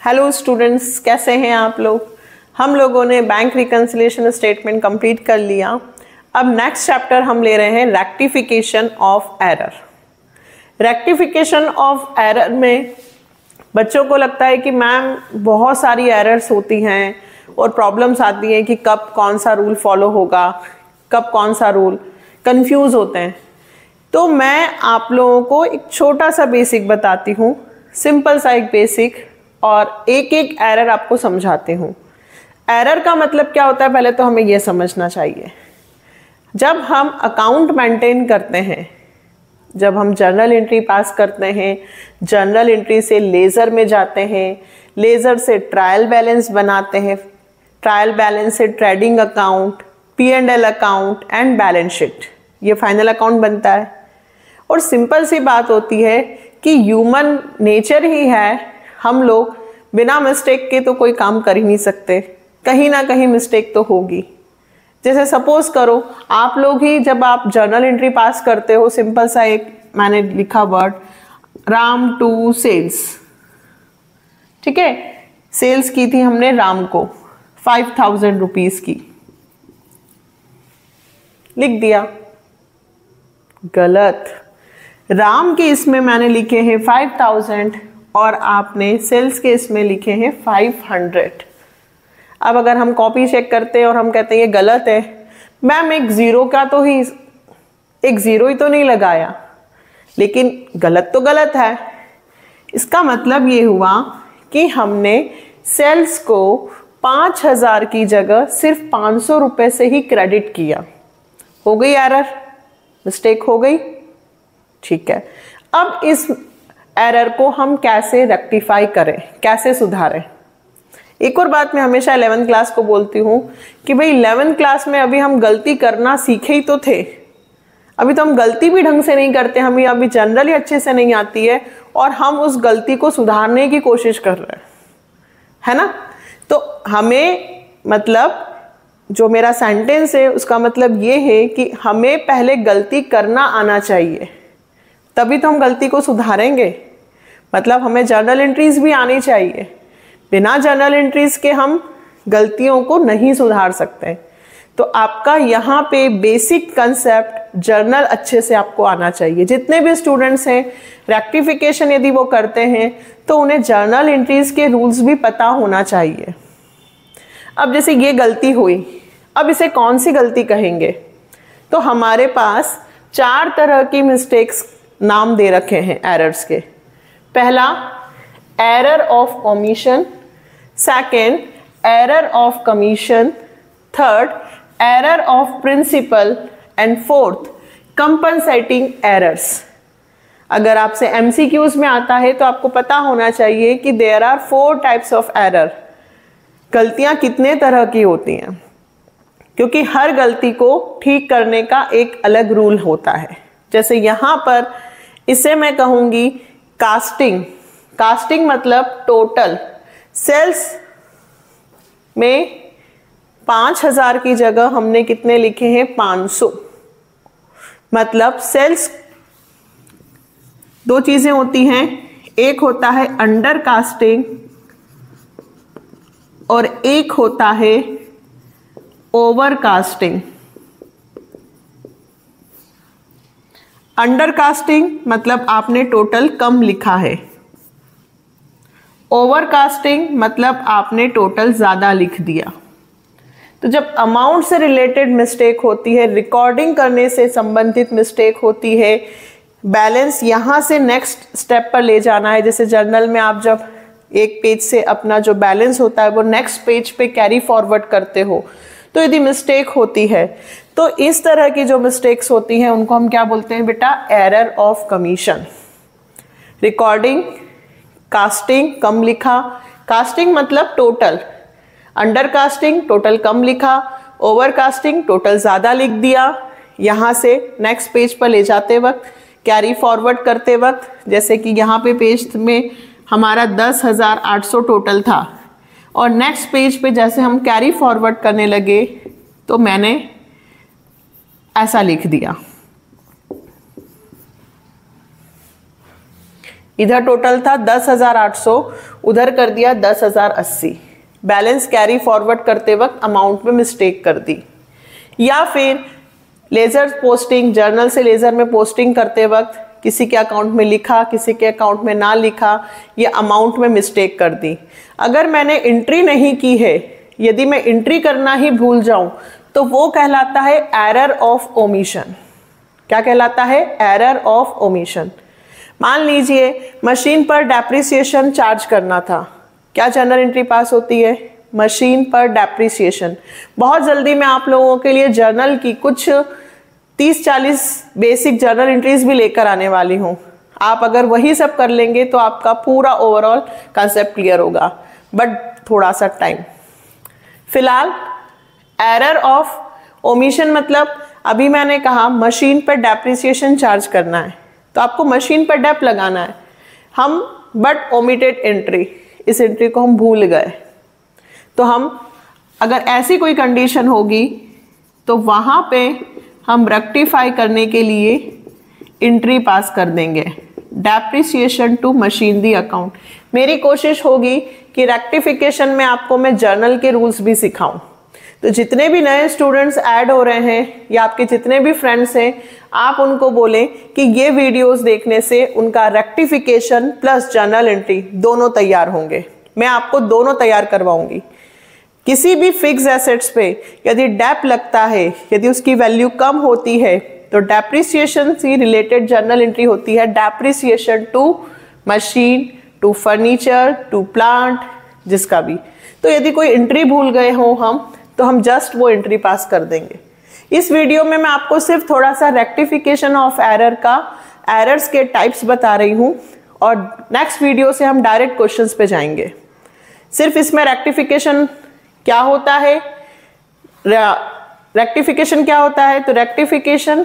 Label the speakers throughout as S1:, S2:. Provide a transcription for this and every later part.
S1: Hello students, कैसे हैं आप लोग। हम लोगों ने बैंक रिकन्सिलिएशन स्टेटमेंट कंप्लीट कर लिया। अब नेक्स्ट चैप्टर हम ले रहे हैं rectification of error. Rectification of error में बच्चों को लगता है कि मैम बहुत सारी एरर्स होती हैं और प्रॉब्लम्स आती हैं कि कब कौन सा रूल फॉलो होगा, कब कौन सा रूल, कंफ्यूज होते हैं। तो मैं आप लोगों को एक छोटा सा बेसिक बताती हूँ, सिंपल सा एक बेसिक, और एक एक एरर आपको समझाती हूँ। एरर का मतलब क्या होता है पहले तो हमें यह समझना चाहिए। जब हम अकाउंट मेंटेन करते हैं, जब हम जर्नल एंट्री पास करते हैं, जर्नल एंट्री से लेज़र में जाते हैं, लेज़र से ट्रायल बैलेंस बनाते हैं, ट्रायल बैलेंस से trading account, P&L account and balance sheet, ये फाइनल अकाउंट बनता है। और सिंपल सी बात होती है कि ह्यूमन नेचर ही है, हम लोग बिना मिस्टेक के तो कोई काम कर ही नहीं सकते, कहीं ना कहीं मिस्टेक तो होगी। जैसे सपोज करो आप लोग ही जब आप जर्नल एंट्री पास करते हो, सिंपल सा एक मैंने लिखा वर्ड राम टू सेल्स, ठीक है, सेल्स की थी हमने राम को 5000 रुपीज की, लिख दिया, गलत। राम के इसमें मैंने लिखे हैं 5000 और आपने सेल्स के इसमें लिखे हैं 500। अब अगर हम कॉपी चेक करते हैं और हम कहते हैं ये गलत है, मैम एक जीरो ही तो नहीं लगाया, लेकिन गलत तो गलत है। इसका मतलब ये हुआ कि हमने सेल्स को 5000 की जगह सिर्फ 500 रुपए से ही क्रेडिट किया। हो गई एरर, मिस्टेक हो गई, ठीक है। अब इस एरर को हम कैसे रेक्टिफाई करें, कैसे सुधारें। एक और बात मैं हमेशा 11th क्लास को बोलती हूँ कि भाई 11th क्लास में अभी हम गलती करना सीखे ही तो थे, अभी तो हम गलती भी ढंग से नहीं करते, हमें अभी जनरली अच्छे से नहीं आती है और हम उस गलती को सुधारने की कोशिश कर रहे हैं, है ना। तो हमें मतलब जो मेरा सेंटेंस है उसका मतलब ये है कि हमें पहले गलती करना आना चाहिए, तभी तो हम गलती को सुधारेंगे। मतलब हमें जर्नल एंट्रीज भी आनी चाहिए, बिना जर्नल एंट्रीज के हम गलतियों को नहीं सुधार सकते। तो आपका यहाँ पे बेसिक कंसेप्ट जर्नल अच्छे से आपको आना चाहिए। जितने भी स्टूडेंट्स हैं रेक्टिफिकेशन यदि वो करते हैं तो उन्हें जर्नल एंट्रीज के रूल्स भी पता होना चाहिए। अब जैसे ये गलती हुई, अब इसे कौन सी गलती कहेंगे, तो हमारे पास 4 तरह की मिस्टेक्स नाम दे रखे हैं एरर्स के। पहला error of omission, second error of commission, third error of principle and fourth compensating errors. अगर आपसे MCQs में आता है तो आपको पता होना चाहिए कि there are 4 types of error. गलतियां कितने तरह की होती हैं, क्योंकि हर गलती को ठीक करने का एक अलग रूल होता है। जैसे यहां पर इसे मैं कहूंगी कास्टिंग। कास्टिंग मतलब टोटल सेल्स में 5000 की जगह हमने कितने लिखे हैं 500। मतलब सेल्स, 2 चीजें होती हैं, एक होता है अंडर कास्टिंग और एक होता है ओवर कास्टिंग। अंडर कास्टिंग मतलब आपने टोटल कम लिखा है, ओवर कास्टिंग मतलब आपने टोटल ज्यादा लिख दिया। तो जब अमाउंट से रिलेटेड मिस्टेक होती है, रिकॉर्डिंग करने से संबंधित मिस्टेक होती है, बैलेंस यहां से नेक्स्ट स्टेप पर ले जाना है। जैसे जर्नल में आप जब एक पेज से अपना जो बैलेंस होता है वो नेक्स्ट पेज पे कैरी फॉरवर्ड करते हो, तो यदि मिस्टेक होती है तो इस तरह की जो मिस्टेक्स होती हैं उनको हम क्या बोलते हैं बेटा, error of commission. Recording, casting कम लिखा, कास्टिंग मतलब टोटल, अंडर कास्टिंग टोटल कम लिखा, ओवर कास्टिंग टोटल ज्यादा लिख दिया। यहां से नेक्स्ट पेज पर ले जाते वक्त, कैरी फॉरवर्ड करते वक्त, जैसे कि यहाँ पे पेज में हमारा 10,800 टोटल था और नेक्स्ट पेज पे जैसे हम कैरी फॉरवर्ड करने लगे तो मैंने ऐसा लिख दिया। इधर टोटल था 10,800, उधर कर दिया 10,080। बैलेंस कैरी फॉरवर्ड करते वक्त अमाउंट में मिस्टेक कर दी। या फिर लेजर पोस्टिंग, जर्नल से लेजर में पोस्टिंग करते वक्त किसी के अकाउंट में लिखा, किसी के अकाउंट में ना लिखा, ये अमाउंट में मिस्टेक कर दी। अगर मैंने एंट्री नहीं की है, यदि मैं एंट्री करना ही भूल जाऊं तो वो कहलाता है एरर ऑफ ओमिशन। क्या कहलाता है? Error of omission. मान लीजिए मशीन पर डेप्रिसिएशन चार्ज करना था, क्या जर्नल एंट्री पास होती है? मशीन पर डेप्रिसिएशन। बहुत जल्दी मैं आप लोगों के लिए जर्नल की कुछ 30-40 बेसिक जर्नल एंट्रीज भी लेकर आने वाली हूँ। आप अगर वही सब कर लेंगे तो आपका पूरा ओवरऑल कंसेप्ट क्लियर होगा, बट थोड़ा सा टाइम। फिलहाल एरर ऑफ ओमिशन मतलब अभी मैंने कहा मशीन पर डेप्रिसिएशन चार्ज करना है, तो आपको मशीन पर डेप लगाना है, हम बट ओमिटेड एंट्री, इस एंट्री को हम भूल गए। तो हम अगर ऐसी कोई कंडीशन होगी तो वहां पे हम रेक्टिफाई करने के लिए एंट्री पास कर देंगे, डेप्रिसिएशन टू मशीनरी अकाउंट। मेरी कोशिश होगी कि रेक्टिफिकेशन में आपको मैं जर्नल के रूल्स भी सिखाऊं। तो जितने भी नए स्टूडेंट्स ऐड हो रहे हैं या आपके जितने भी फ्रेंड्स हैं, आप उनको बोलें कि ये वीडियोस देखने से उनका रेक्टिफिकेशन प्लस जर्नल एंट्री दोनों तैयार होंगे। मैं आपको दोनों तैयार करवाऊंगी। किसी भी फिक्स एसेट्स पे यदि डेप लगता है, यदि उसकी वैल्यू कम होती है, तो डेप्रिसिएशन से रिलेटेड जर्नल एंट्री होती है depreciation to machine, to furniture, to plant, जिसका भी। तो यदि कोई एंट्री भूल गए हो हम, तो हम जस्ट वो एंट्री पास कर देंगे। इस वीडियो में मैं आपको सिर्फ थोड़ा सा रेक्टिफिकेशन ऑफ एरर का, एरर्स के टाइप्स बता रही हूँ, और नेक्स्ट वीडियो से हम डायरेक्ट क्वेश्चंस पे जाएंगे। सिर्फ इसमें रेक्टिफिकेशन क्या होता है, रेक्टिफिकेशन क्या होता है? तो रेक्टिफिकेशन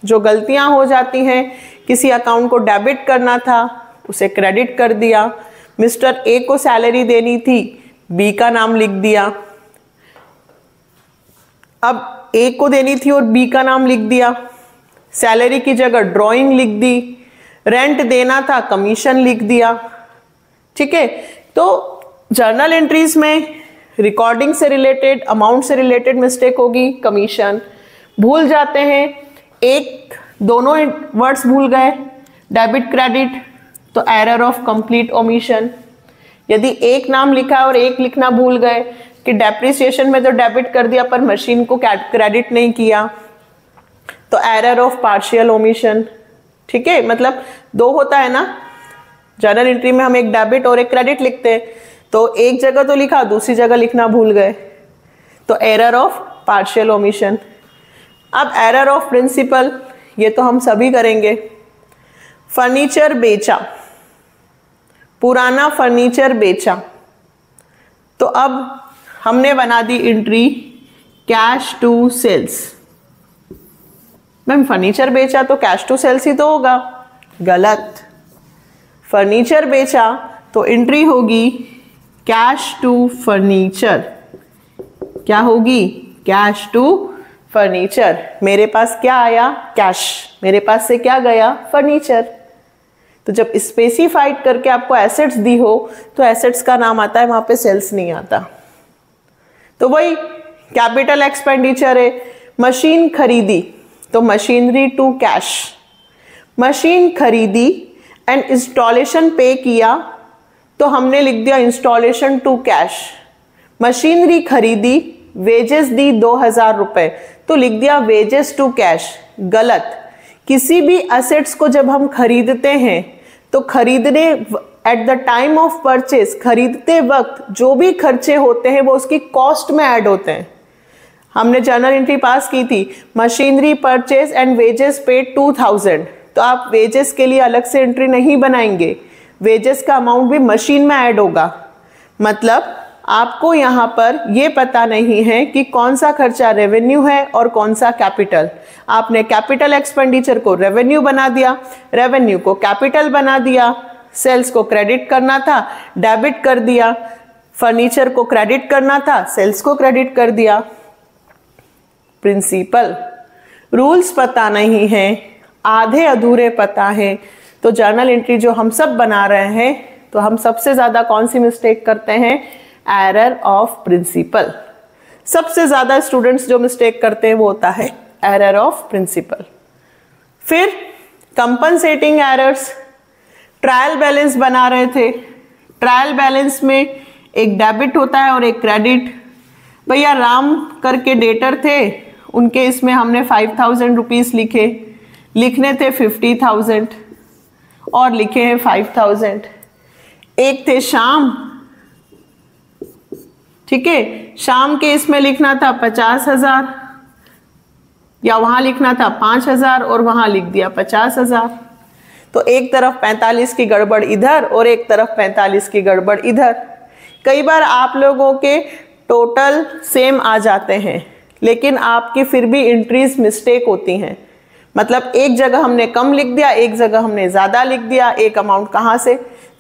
S1: जो गलतियां हो जाती हैं, किसी अकाउंट को डेबिट करना था उसे क्रेडिट कर दिया, मिस्टर ए को सैलरी देनी थी, बी का नाम लिख दिया, अब ए को देनी थी और बी का नाम लिख दिया, सैलरी की जगह ड्राइंग लिख दी, रेंट देना था कमीशन लिख दिया। ठीक है, तो जर्नल एंट्रीज में रिकॉर्डिंग से रिलेटेड, अमाउंट से रिलेटेड मिस्टेक होगी, कमीशन भूल जाते हैं, एक दोनों वर्ड्स भूल गए, डेबिट क्रेडिट, तो एरर ऑफ कंप्लीट ओमिशन। यदि एक नाम लिखा और एक लिखना भूल गए कि डेप्रिसिएशन में तो डेबिट कर दिया पर मशीन को क्रेडिट नहीं किया, तो एरर ऑफ पार्शियल ओमिशन। ठीक है, मतलब दो होता है ना, जर्नल एंट्री में हम एक डेबिट और एक क्रेडिट लिखते हैं, तो एक जगह तो लिखा, दूसरी जगह लिखना भूल गए, तो एरर ऑफ पार्शियल ओमिशन। अब एरर ऑफ प्रिंसिपल, ये तो हम सभी करेंगे। फर्नीचर बेचा, पुराना फर्नीचर बेचा, तो अब हमने बना दी entry cash to sales. Ma'am furniture बेचा तो कैश टू सेल्स ही तो होगा, गलत। फर्नीचर बेचा तो एंट्री होगी कैश टू फर्नीचर। क्या होगी? Cash to furniture. मेरे पास क्या आया? कैश। मेरे पास से क्या गया? फर्नीचर। तो जब स्पेसिफाइड करके आपको एसेट्स दी हो तो एसेट्स का नाम आता है, वहां पे सेल्स नहीं आता। तो वही कैपिटल एक्सपेंडिचर है, मशीन खरीदी तो मशीनरी टू कैश। मशीन खरीदी एंड इंस्टॉलेशन पे किया तो हमने लिख दिया इंस्टॉलेशन टू कैश। मशीनरी खरीदी, वेजेस दी 2000 रुपए, तो लिख दिया वेजेस टू कैश। गलत। किसी भी असेट्स को जब हम खरीदते हैं तो खरीदने at the time of purchase, खरीदते वक्त जो भी खर्चे होते हैं वो उसकी कॉस्ट में ऐड होते हैं। हमने जर्नल एंट्री पास की थी, machinery purchase and wages paid 2000, तो आप वेजेस के लिए अलग से एंट्री नहीं बनाएंगे, वेजेस का अमाउंट भी मशीन में ऐड होगा। मतलब आपको यहाँ पर ये पता नहीं है कि कौन सा खर्चा रेवेन्यू है और कौन सा कैपिटल। आपने कैपिटल एक्सपेंडिचर को रेवेन्यू बना दिया, रेवेन्यू को कैपिटल बना दिया, सेल्स को क्रेडिट करना था डेबिट कर दिया, फर्नीचर को क्रेडिट करना था सेल्स को क्रेडिट कर दिया। प्रिंसिपल रूल्स पता नहीं है, आधे अधूरे पता है, तो जर्नल एंट्री जो हम सब बना रहे हैं, तो हम सबसे ज्यादा कौन सी मिस्टेक करते हैं? Error of principle. सबसे ज्यादा स्टूडेंट्स जो मिस्टेक करते हैं वो होता है एरर ऑफ प्रिंसिपल। फिर कंपनसेटिंग एरर्स। ट्रायल बैलेंस बना रहे थे, ट्रायल बैलेंस में एक डेबिट होता है और एक क्रेडिट। भैया राम करके डेटर थे, उनके इसमें हमने 5000 रुपीज लिखने थे 50,000 और लिखे हैं 5000। एक थे श्याम, ठीक है, शाम के इसमें लिखना था 50,000 या वहां लिखना था 5,000 और वहां लिख दिया 50,000। तो एक तरफ 45 की गड़बड़ इधर और एक तरफ 45 की गड़बड़ इधर। कई बार आप लोगों के टोटल सेम आ जाते हैं लेकिन आपकी फिर भी एंट्रीज मिस्टेक होती हैं। मतलब एक जगह हमने कम लिख दिया, एक जगह हमने ज्यादा लिख दिया, एक अमाउंट कहाँ से,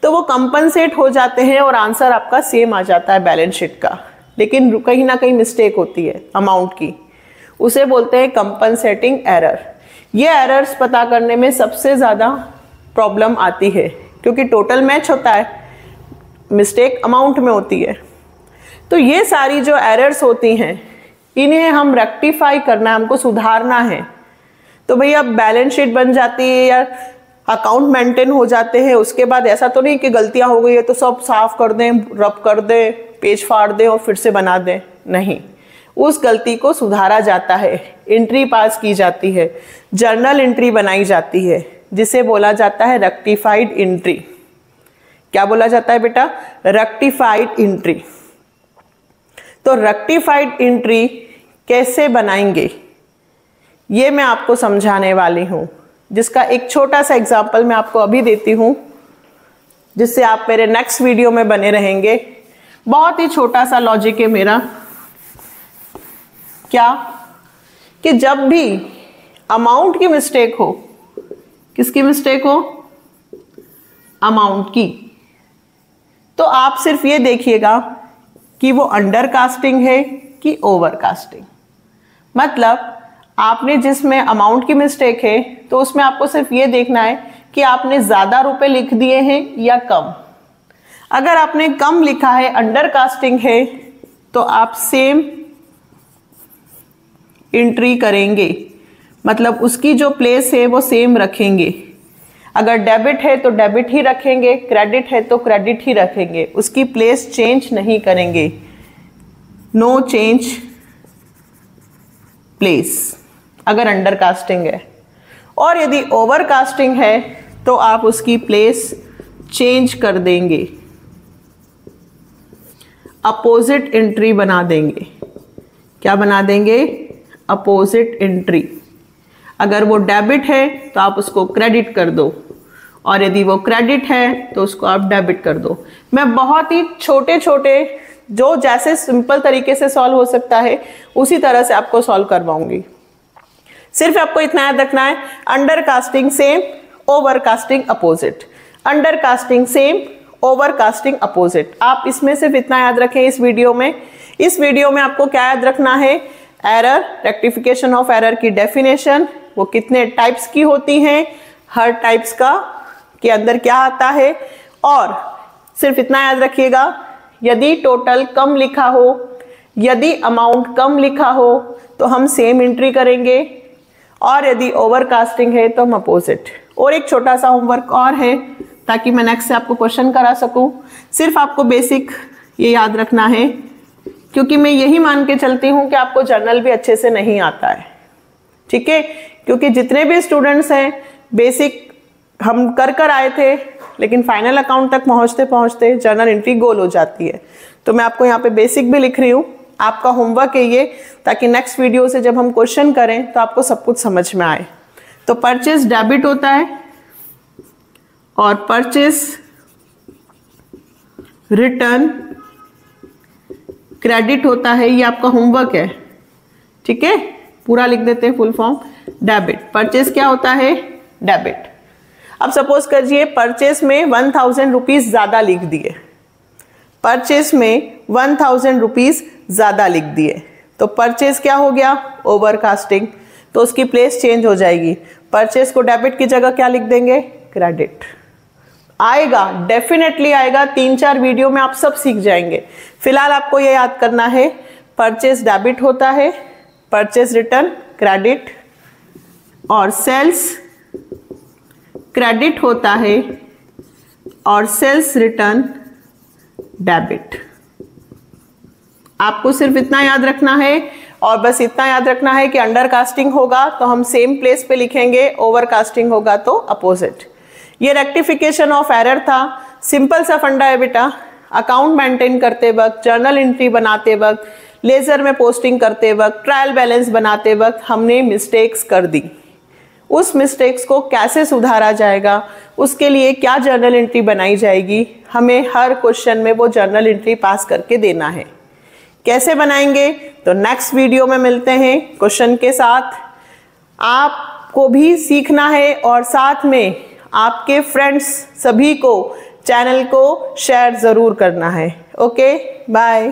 S1: तो वो कंपनसेट हो जाते हैं और आंसर आपका सेम आ जाता है बैलेंस शीट का, लेकिन कहीं ना कहीं मिस्टेक होती है अमाउंट की, उसे बोलते हैं कंपनसेटिंग एरर। ये एरर्स पता करने में सबसे ज़्यादा प्रॉब्लम आती है क्योंकि टोटल मैच होता है, मिस्टेक अमाउंट में होती है। तो ये सारी जो एरर्स होती हैं इन्हें हम रेक्टिफाई करना है, हमको सुधारना है। तो भैया बैलेंस शीट बन जाती है या अकाउंट मेंटेन हो जाते हैं, उसके बाद ऐसा तो नहीं कि गलतियां हो गई है तो सब साफ कर दें, रब कर दें, पेज फाड़ दें और फिर से बना दें, नहीं, उस गलती को सुधारा जाता है, एंट्री पास की जाती है, जर्नल एंट्री बनाई जाती है जिसे बोला जाता है रेक्टिफाइड एंट्री। क्या बोला जाता है बेटा? Rectified entry. तो रेक्टिफाइड एंट्री कैसे बनाएंगे ये मैं आपको समझाने वाली हूं, जिसका एक छोटा सा एग्जाम्पल मैं आपको अभी देती हूं जिससे आप मेरे नेक्स्ट वीडियो में बने रहेंगे। बहुत ही छोटा सा लॉजिक है मेरा, क्या कि जब भी अमाउंट की मिस्टेक हो, किसकी मिस्टेक हो? अमाउंट की, तो आप सिर्फ ये देखिएगा कि वो अंडर कास्टिंग है कि ओवर कास्टिंग। मतलब आपने जिसमें अमाउंट की मिस्टेक है तो उसमें आपको सिर्फ ये देखना है कि आपने ज्यादा रुपए लिख दिए हैं या कम। अगर आपने कम लिखा है, अंडर कास्टिंग है, तो आप सेम एंट्री करेंगे, मतलब उसकी जो प्लेस है वो सेम रखेंगे। अगर डेबिट है तो डेबिट ही रखेंगे, क्रेडिट है तो क्रेडिट ही रखेंगे, उसकी प्लेस चेंज नहीं करेंगे, नो चेंज प्लेस अगर अंडर कास्टिंग है। और यदि ओवर कास्टिंग है तो आप उसकी प्लेस चेंज कर देंगे, अपोजिट एंट्री बना देंगे। क्या बना देंगे? Opposite entry. अगर वो डेबिट है तो आप उसको क्रेडिट कर दो और यदि वो क्रेडिट है तो उसको आप डेबिट कर दो। मैं बहुत ही छोटे छोटे जो जैसे सिंपल तरीके से सॉल्व हो सकता है उसी तरह से आपको सॉल्व करवाऊंगी। सिर्फ आपको इतना याद रखना है, under casting same, over casting opposite, under casting same, over casting opposite. आप इसमें सिर्फ इतना याद रखें इस वीडियो में। इस वीडियो में आपको क्या याद रखना है? एरर, रेक्टिफिकेशन ऑफ एरर की डेफिनेशन, वो कितने टाइप्स की होती हैं, हर टाइप्स का के अंदर क्या आता है, और सिर्फ इतना याद रखिएगा यदि टोटल कम लिखा हो, यदि अमाउंट कम लिखा हो तो हम सेम एंट्री करेंगे, और यदि ओवर कास्टिंग है तो हम अपोजिट। और एक छोटा सा होमवर्क और है ताकि मैं नेक्स्ट से आपको क्वेश्चन करा सकूं। सिर्फ आपको बेसिक ये याद रखना है, क्योंकि मैं यही मान के चलती हूं कि आपको जर्नल भी अच्छे से नहीं आता है, ठीक है, क्योंकि जितने भी स्टूडेंट्स हैं बेसिक हम कर आए थे, लेकिन फाइनल अकाउंट तक पहुंचते पहुंचते जर्नल एंट्री गोल हो जाती है। तो मैं आपको यहाँ पे बेसिक भी लिख रही हूँ, आपका होमवर्क है ये, ताकि नेक्स्ट वीडियो से जब हम क्वेश्चन करें तो आपको सब कुछ समझ में आए। तो परचेज डेबिट होता है और परचेज रिटर्न क्रेडिट होता है, ये आपका होमवर्क है, ठीक है, पूरा लिख देते हैं फुल फॉर्म। डेबिट, परचेज क्या होता है? डेबिट। अब सपोज करिए परचेज में 1000 रुपीज ज्यादा लिख दिए, परचेज में 1000 रुपीज ज्यादा लिख दिए, तो परचेज क्या हो गया? ओवर कास्टिंग, तो उसकी प्लेस चेंज हो जाएगी। परचेज को डेबिट की जगह क्या लिख देंगे? क्रेडिट। आएगा, डेफिनेटली आएगा, 3-4 वीडियो में आप सब सीख जाएंगे। फिलहाल आपको ये याद करना है, परचेज डेबिट होता है, परचेज रिटर्न क्रेडिट, और सेल्स क्रेडिट होता है और सेल्स रिटर्न डेबिट। आपको सिर्फ इतना याद रखना है, और बस इतना याद रखना है कि अंडर कास्टिंग होगा तो हम सेम प्लेस पे लिखेंगे, ओवर कास्टिंग होगा तो अपोजिट। ये रेक्टिफिकेशन ऑफ एरर था, सिंपल सा फंडा है बेटा। अकाउंट मेंटेन करते वक्त, जर्नल एंट्री बनाते वक्त, लेजर में पोस्टिंग करते वक्त, ट्रायल बैलेंस बनाते वक्त हमने मिस्टेक्स कर दी। उस मिस्टेक्स को कैसे सुधारा जाएगा, उसके लिए क्या जर्नल एंट्री बनाई जाएगी, हमें हर क्वेश्चन में वो जर्नल एंट्री पास करके देना है। कैसे बनाएंगे तो नेक्स्ट वीडियो में मिलते हैं क्वेश्चन के साथ। आपको भी सीखना है और साथ में आपके फ्रेंड्स सभी को चैनल को शेयर ज़रूर करना है। Okay, bye.